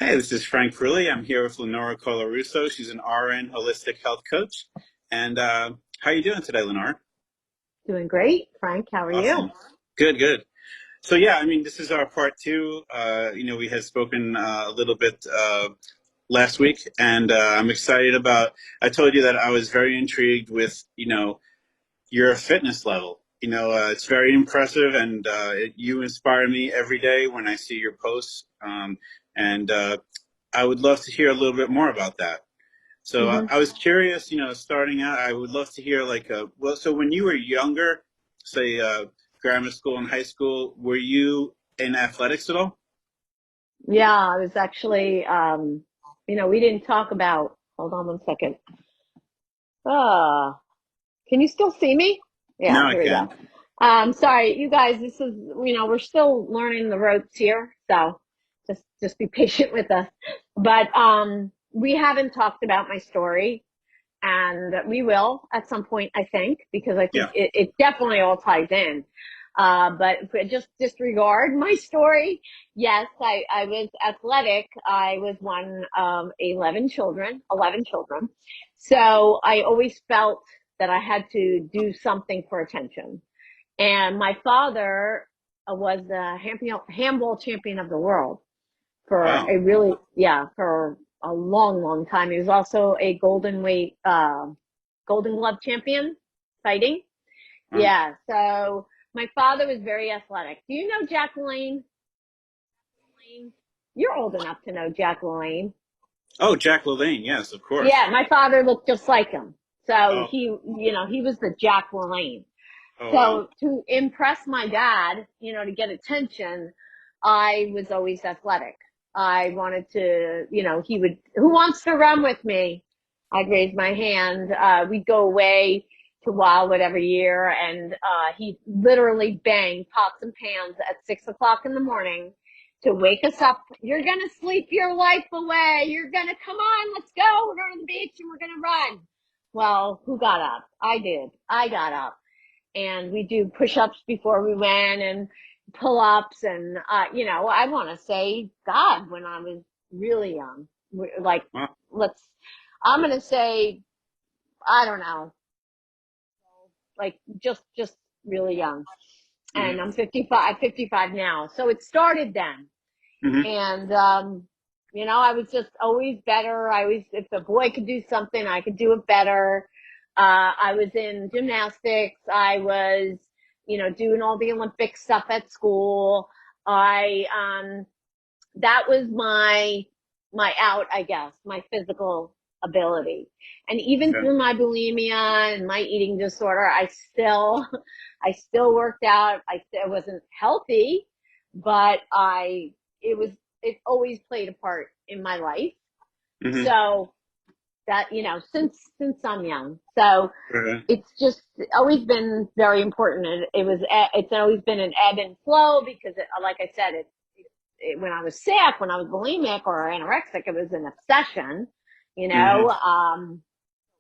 Hey, this is Frank Frulli. I'm here with Lenora Colarusso. She's an RN holistic health coach. And how are you doing today, Lenora? Doing great, Frank. How are you? Awesome. Good, good. So yeah, I mean, this is our part two. We had spoken a little bit last week, and I'm excited about. I told you that I was very intrigued with, your fitness level. It's very impressive, and you inspire me every day when I see your posts. And I would love to hear a little bit more about that. So hmm I was curious, starting out, I would love to hear so when you were younger, say grammar school and high school, were you in athletics at all? Yeah, I was actually, we didn't talk about, hold on one second. Ah, can you still see me? No, Yeah, I here we go. can. Sorry, you guys, this is, we're still learning the ropes here. So just be patient with us. But, we haven't talked about my story, and we will at some point, I think, because I think Yeah. it definitely all ties in. But if we just disregard my story, yes, I was athletic. I was one of 11 children. So I always felt that I had to do something for attention. And my father was the handball champion of the world for Wow. a really, yeah, for a long, long time. He was also a Golden Glove champion fighting. Wow. Yeah. So my father was very athletic. Do you know Jack LaLanne? You're old enough to know Jack LaLanne. Oh, Jack LaLanne. Yes, of course. Yeah. My father looked just like him. So Oh, he was the Jack LaLanne. oh, wow. So to impress my dad, to get attention, I was always athletic. I wanted to, who wants to run with me? I'd raise my hand. We'd go away to Wildwood every year, and he literally banged pots and pans at 6 o'clock in the morning to wake us up. You're gonna sleep your life away. You're gonna come on, let's go. We're going to the beach and we're gonna run. Well, who got up? I did. I got up, and we do push-ups before we went and pull-ups, and I want to say God when I was really young, like Wow. let's I'm going to say I don't know, like just really young. And Mm-hmm. I'm 55 now, so it started then. Mm-hmm. And I was just always better. I always, if a boy could do something, I could do it better. I was in gymnastics. I was, doing all the Olympic stuff at school. I That was my out, I guess, my physical ability. And even Okay. through my bulimia and my eating disorder, I still worked out. I wasn't healthy, but it always played a part in my life. Mm-hmm. So that, since I'm young. So Okay. it's just always been very important. And it's always been an ebb and flow because like I said, when I was sick, when I was bulimic or anorexic, it was an obsession, Mm-hmm. it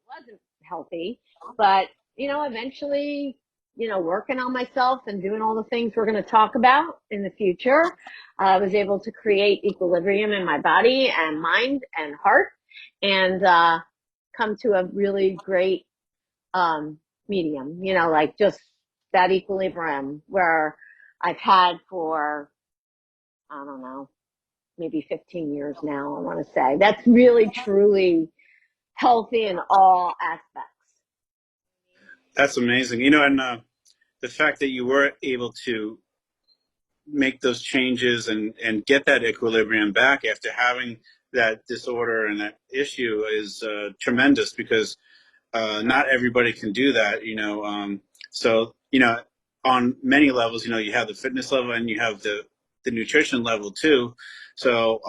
wasn't healthy, but, eventually, working on myself and doing all the things we're going to talk about in the future, I was able to create equilibrium in my body and mind and heart, and, come to a really great, medium, like just that equilibrium where I've had for, I don't know, maybe 15 years now, I want to say. That's really, truly healthy in all aspects. That's amazing. And the fact that you were able to make those changes and get that equilibrium back after having that disorder and that issue is tremendous because not everybody can do that, so, on many levels, you have the fitness level and you have the nutrition level too. So,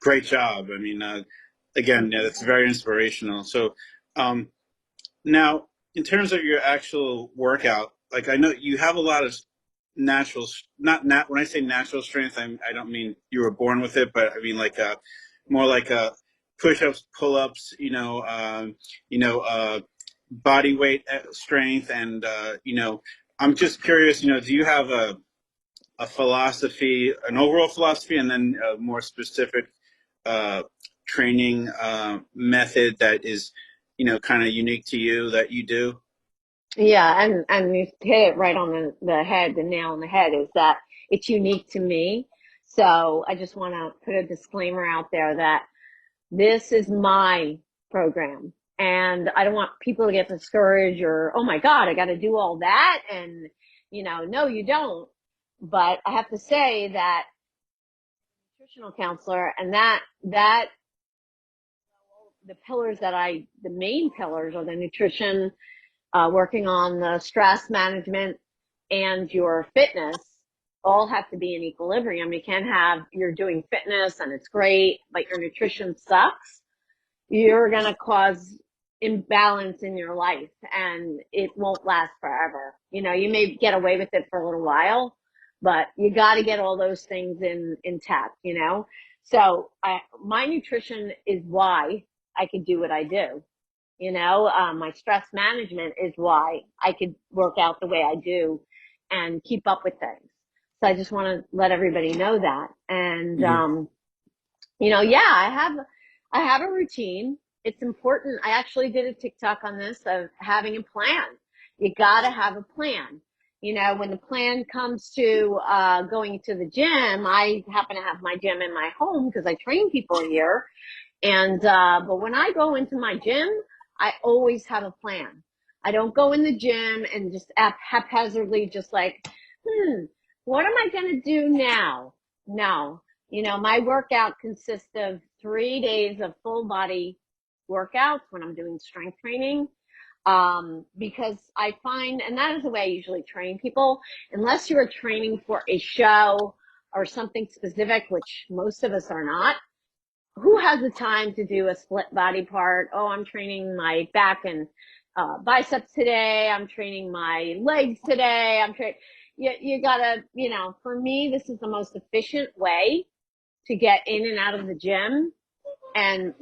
great job. I mean, again, Thank yeah, you. that's very inspirational. So, um, now, in terms of your actual workout, like I know you have a lot of natural, not when I say natural strength, I don't mean you were born with it, but I mean like more like push-ups, pull-ups, body weight strength, and I'm just curious, do you have a philosophy, an overall philosophy, and then a more specific uh, training method that is, kind of unique to you that you do? Yeah, and you hit it right on the head, the nail on the head is that it's unique to me. So I just want to put a disclaimer out there that this is my program. And I don't want people to get discouraged or, oh my God, I got to do all that. And, no, you don't. But I have to say that nutritional counselor and that the main pillars are the nutrition, working on the stress management and your fitness all have to be in equilibrium. You can't have, you're doing fitness and it's great, but your nutrition sucks. You're going to cause imbalance in your life and it won't last forever. You may get away with it for a little while, but you got to get all those things intact. So my nutrition is why I could do what I do. My stress management is why I could work out the way I do and keep up with things. So I just want to let everybody know that. And, Mm-hmm. yeah, I have a routine. It's important. I actually did a TikTok on this of having a plan. You got to have a plan. When the plan comes to going to the gym, I happen to have my gym in my home because I train people here. And but when I go into my gym, I always have a plan. I don't go in the gym and just haphazardly just like, what am I going to do now? No. My workout consists of 3 days of full body workouts when I'm doing strength training. Because I find, and that is the way I usually train people, unless you are training for a show or something specific, which most of us are not. Who has the time to do a split body part? Oh, I'm training my back and biceps today. I'm training my legs today. You gotta, for me, this is the most efficient way to get in and out of the gym and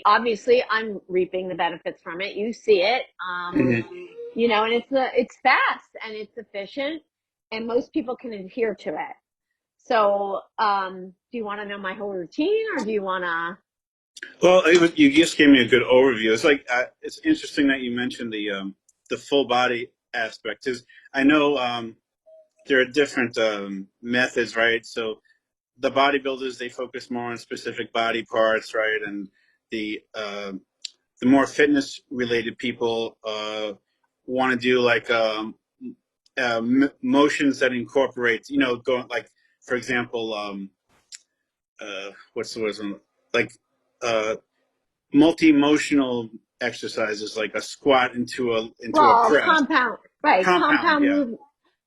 obviously I'm reaping the benefits from it. You see it. Mm-hmm. And it's fast and it's efficient and most people can adhere to it. So, do you want to know my whole routine or do you want to? Well, you just gave me a good overview. It's like it's interesting that you mentioned the full body aspect. Because I know there are different methods, right? So the bodybuilders, they focus more on specific body parts, right? And the more fitness related people want to do like motions that incorporate, going like, for example, what's the word? Like uh, multi-motional exercises, like a squat into a Well, press. right? Compound, yeah, yeah.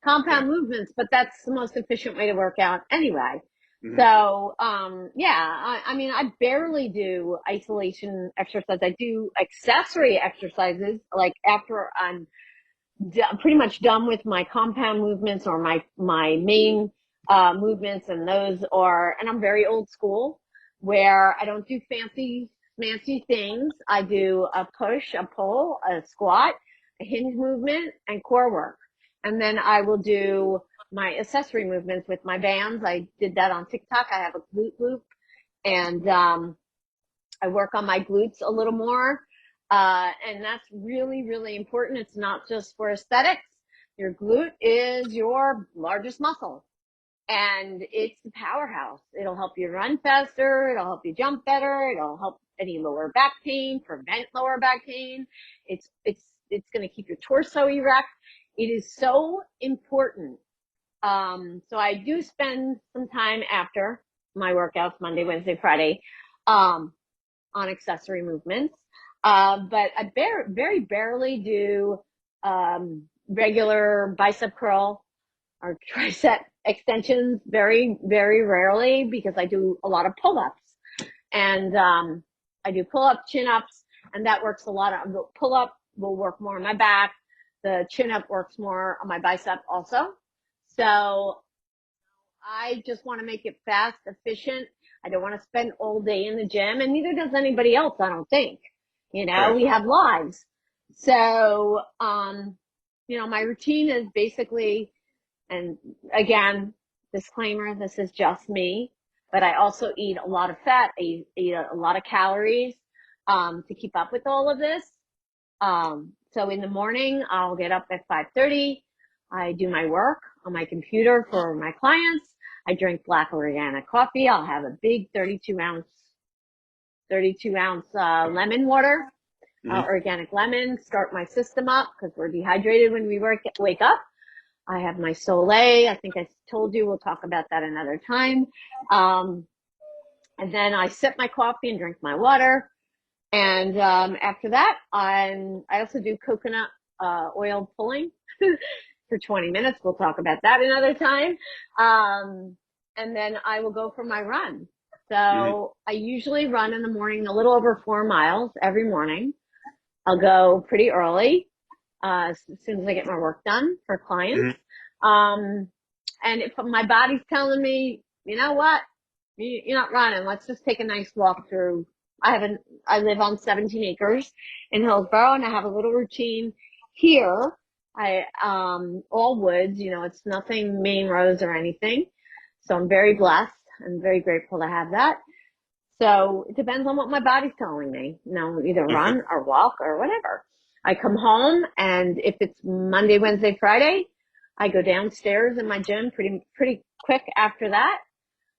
Compound movements, but that's the most efficient way to work out anyway. Mm-hmm. So, yeah, I mean, I barely do isolation exercise. I do accessory exercises, like after I'm pretty much done with my compound movements or my main movements, and I'm very old school where I don't do fancy things. I do a push, a pull, a squat, a hinge movement, and core work, and then I will do my accessory movements with my bands. I did that on TikTok. I have a glute loop, and I work on my glutes a little more. And that's really, really important. It's not just for aesthetics. Your glute is your largest muscle and it's the powerhouse. It'll help you run faster. It'll help you jump better. It'll help any lower back pain, prevent lower back pain. It's going to keep your torso erect. It is so important. So I do spend some time after my workouts, Monday, Wednesday, Friday, on accessory movements. But I very barely do regular bicep curl or tricep extensions. Very, very rarely because I do a lot of pull-ups. And I do pull-up, chin-ups, and that works a lot. The pull-up will work more on my back. The chin-up works more on my bicep also. So I just want to make it fast, efficient. I don't want to spend all day in the gym, and neither does anybody else, I don't think. Right. We have lives. So, my routine is basically, and again, disclaimer, this is just me, but I also eat a lot of fat. I eat a lot of calories to keep up with all of this. So in the morning, I'll get up at 5:30. I do my work on my computer for my clients. I drink black organic coffee. I'll have a big 32 ounce lemon water, Mm-hmm. organic lemon. Start my system up because we're dehydrated when we wake up. I have my Soleil. I think I told you. We'll talk about that another time. And then I sip my coffee and drink my water. And after that, I also do coconut oil pulling for 20 minutes. We'll talk about that another time. And then I will go for my run. Mm-hmm. So I usually run in the morning a little over 4 miles every morning. I'll go pretty early as soon as I get my work done for clients. Um, and if my body's telling me, you know what, you're not running, let's just take a nice walk through. I live on 17 acres in Hillsborough, and I have a little routine here. All woods, it's nothing main roads or anything. So I'm very blessed and very grateful to have that. So it depends on what my body's telling me, either Okay. run or walk or whatever. I come home, and if it's Monday, Wednesday, Friday, I go downstairs in my gym pretty quick after that.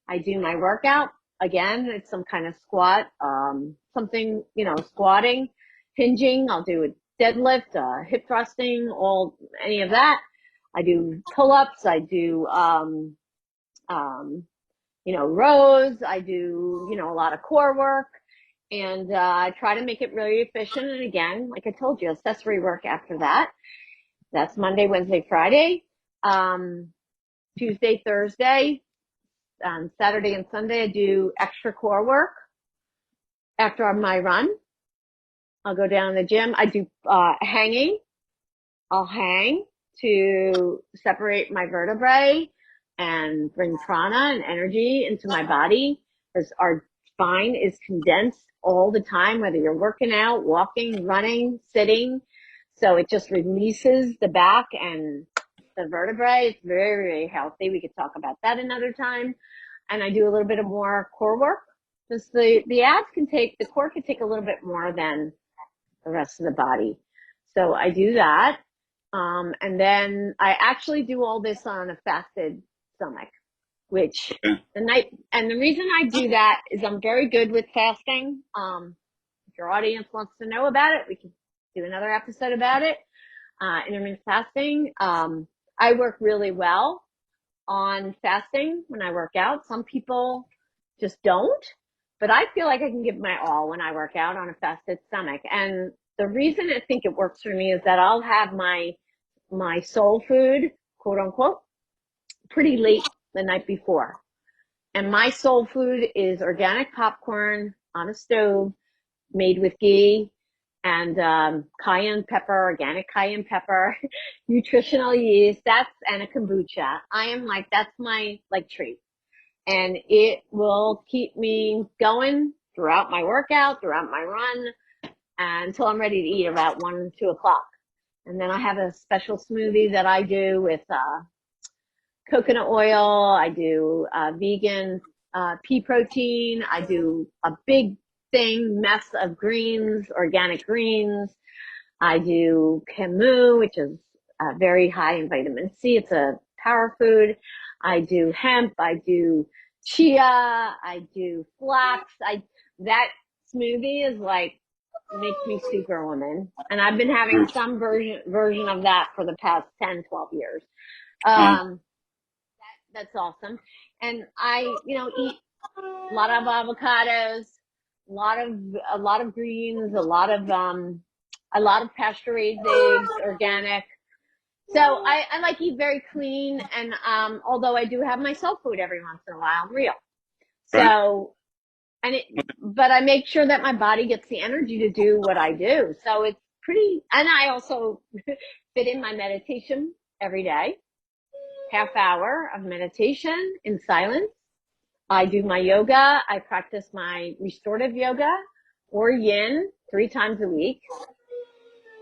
I do my workout. Again, it's some kind of squat, something, squatting, hinging. I'll do a deadlift, hip thrusting, any of that. I do pull-ups. I do, um, rows. I do, a lot of core work, and I try to make it really efficient. And again, like I told you, accessory work after that. That's Monday, Wednesday, Friday. Tuesday, Thursday, Saturday and Sunday, I do extra core work. After my run, I'll go down to the gym. I do hanging. I'll hang to separate my vertebrae and bring prana and energy into my body, because our spine is condensed all the time, whether you're working out, walking, running, sitting. So it just releases the back and the vertebrae. It's very, very healthy. We could talk about that another time. And I do a little bit of more core work. Just the core can take a little bit more than the rest of the body. So I do that. And then I actually do all this on a fasted stomach, which Okay. the reason I do that is I'm very good with fasting. If your audience wants to know about it, we can do another episode about it. Intermittent fasting. I work really well on fasting when I work out. Some people just don't, but I feel like I can give my all when I work out on a fasted stomach. And the reason I think it works for me is that I'll have my soul food, quote unquote, pretty late the night before. And my soul food is organic popcorn on a stove made with ghee and cayenne pepper, organic cayenne pepper, nutritional yeast, and a kombucha. That's my treat. And it will keep me going throughout my workout, throughout my run, until I'm ready to eat about 1 or 2 o'clock. And then I have a special smoothie that I do with coconut oil. I do vegan pea protein. I do a big mess of greens, organic greens. I do camu, which is very high in vitamin C. It's a power food. I do hemp. I do chia. I do flax. That smoothie is makes me superwoman. And I've been having some version of that for the past 10, 12 years. Wow. That's awesome. And I, eat a lot of avocados, a lot of greens, a lot of pasture raised eggs, organic. So I eat very clean, and although I do have my soul food every once in a while, I'm real. Right. So but I make sure that my body gets the energy to do what I do. So it's pretty, and I also fit in my meditation every day, half hour of meditation in silence. I do my yoga. I practice my restorative yoga or yin 3 times a week.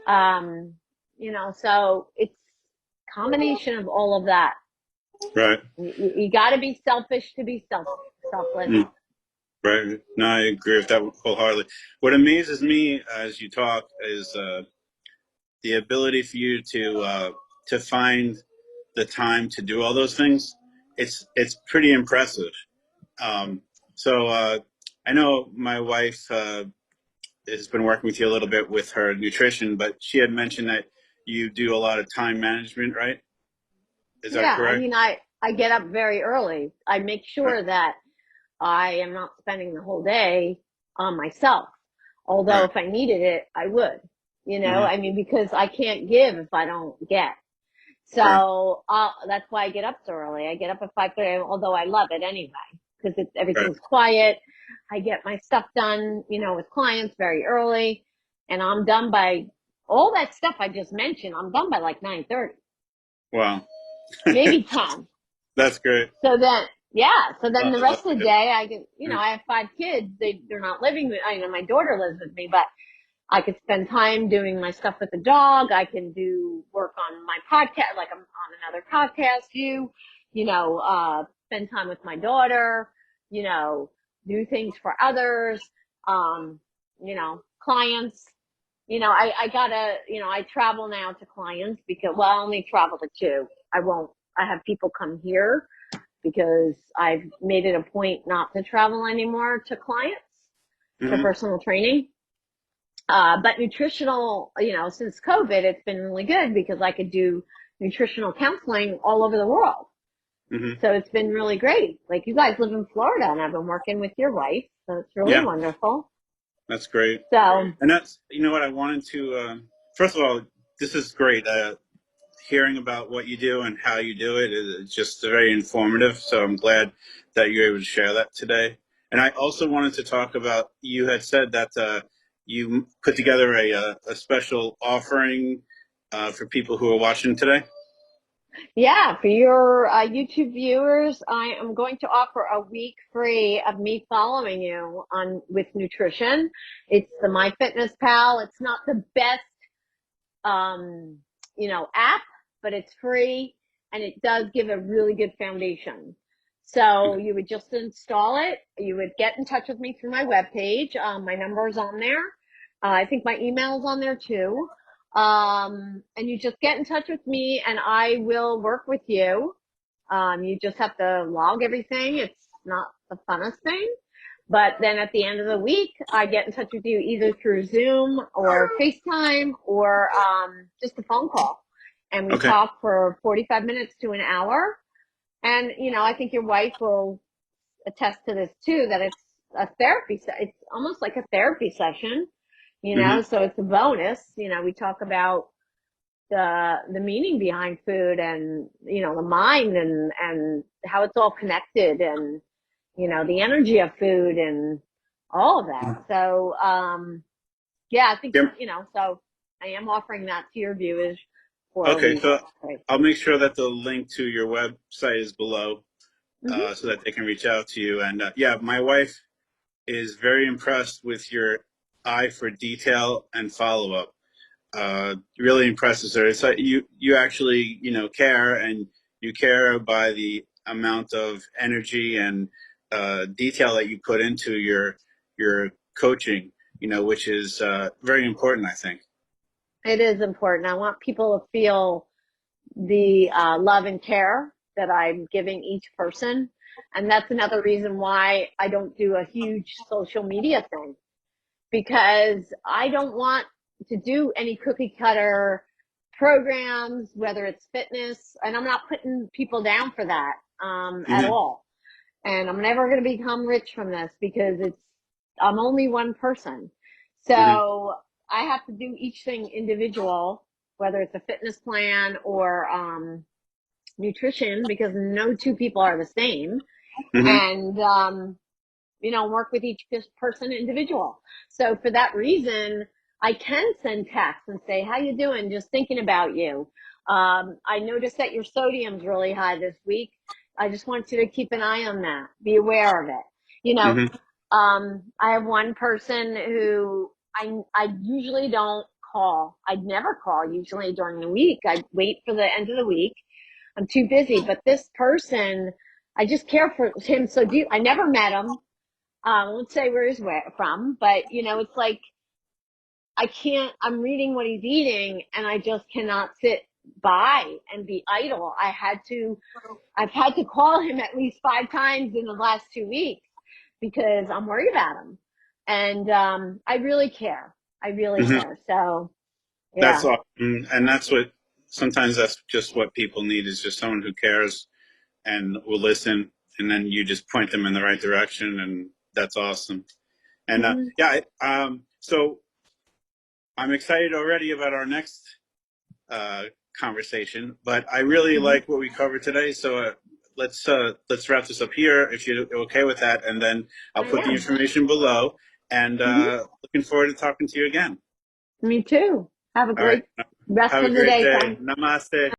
So it's a combination of all of that Right. You got to be selfish to be selfless. Mm, right. No, I agree with that wholeheartedly. What amazes me as you talk is the ability for you to find the time to do all those things. It's pretty impressive. Um, so I know my wife has been working with you a little bit with her nutrition, but she had mentioned that you do a lot of time management, right? Is that Yeah, I correct? mean, I get up very early. I make Right. sure that I am not spending the whole day on myself. Although Right. if I needed it, I would. Mm-hmm. I mean, because I can't give if I don't get. Right. So that's why I get up so early. I get up at 5:30, although I love it anyway because Right. everything's quiet. I get my stuff done, with clients very early, and I'm done by all that stuff I just mentioned. I'm done by like 9:30, Wow. maybe 10. That's great. So then, yeah. So then the I love rest of the it. day, I get, I have 5 kids. They're not living with, my daughter lives with me, but I could spend time doing my stuff with the dog. I can do work on my podcast, like I'm on another podcast, spend time with my daughter, you know, do things for others, clients. I travel now to clients because, well, I only travel to two. I have people come here because I've made it a point not to travel anymore to clients for Mm-hmm. personal training. But nutritional, since COVID, it's been really good because I could do nutritional counseling all over the world. Mm-hmm. So it's been really great. Like you guys live in Florida and I've been working with your wife. So it's really Yeah, wonderful. that's great. So And that's, you know what, I wanted to, first of all, this is great. Hearing about what you do and how you do it is just very informative. So I'm glad that you're able to share that today. And I also wanted to talk about, you had said that you put together a special offering for people who are watching today. yeah, for your YouTube viewers, I am going to offer a week free of me following you on with nutrition. It's the MyFitnessPal. It's not the best um, app, but it's free and it does give a really good foundation. So you would just install it. You would get in touch with me through my webpage. My number is on there. I think my email is on there too. And you just get in touch with me and I will work with you. You just have to log everything. It's not the funnest thing. But then at the end of the week, I get in touch with you either through Zoom or FaceTime or just a phone call. And we Okay. talk for 45 minutes to an hour. And, I think your wife will attest to this too, that it's a it's almost like a therapy session, Mm-hmm. so it's a bonus. We talk about the meaning behind food and, the mind and how it's all connected and, the energy of food and all of that. So, yeah, I think, Yep. so I am offering that to your viewers for a Okay. week. So Right. I'll make sure that the link to your website is below Mm-hmm. so that they can reach out to you. And yeah, my wife is very impressed with your eye for detail and follow up. Really impresses her. It's like you actually care, and you care by the amount of energy and detail that you put into your coaching. Which is very important, I think. It is important. I want people to feel the love and care that I'm giving each person. And that's another reason why I don't do a huge social media thing because I don't want to do any cookie cutter programs, whether it's fitness, and I'm not putting people down for that at Mm-hmm. all. And I'm never going to become rich from this because I'm only one person. Mm-hmm. So I have to do each thing individual, whether it's a fitness plan or nutrition, because no two people are the same. Mm-hmm. And work with each person individual. So for that reason, I can send texts and say, how you doing? Just thinking about you. I noticed that your sodium's really high this week. I just want you to keep an eye on that. Be aware of it. You know, Mm-hmm. I have one person who I usually don't call. I'd never call usually during the week. I wait for the end of the week I'm too busy. But this person, I just care for him so deep. I never met him. I won't say where he's from, but it's like I can't. I'm reading what he's eating, and I just cannot sit by and be idle. I've had to call him at least 5 times in the last 2 weeks because I'm worried about him, and I really care. I really Hmm. care. So That's yeah. awesome. And that's what sometimes that's just what people need is just someone who cares and will listen, and then you just point them in the right direction, and that's awesome. And Mm-hmm. yeah, so I'm excited already about our next uh, conversation, but I really Mm-hmm. like what we covered today. So let's wrap this up here if you're okay with that, and then I'll I put the am. information below. And Mm-hmm. looking forward to talking to you again. Me too. Have a All right, great rest have a of the great day, day. son. Namaste.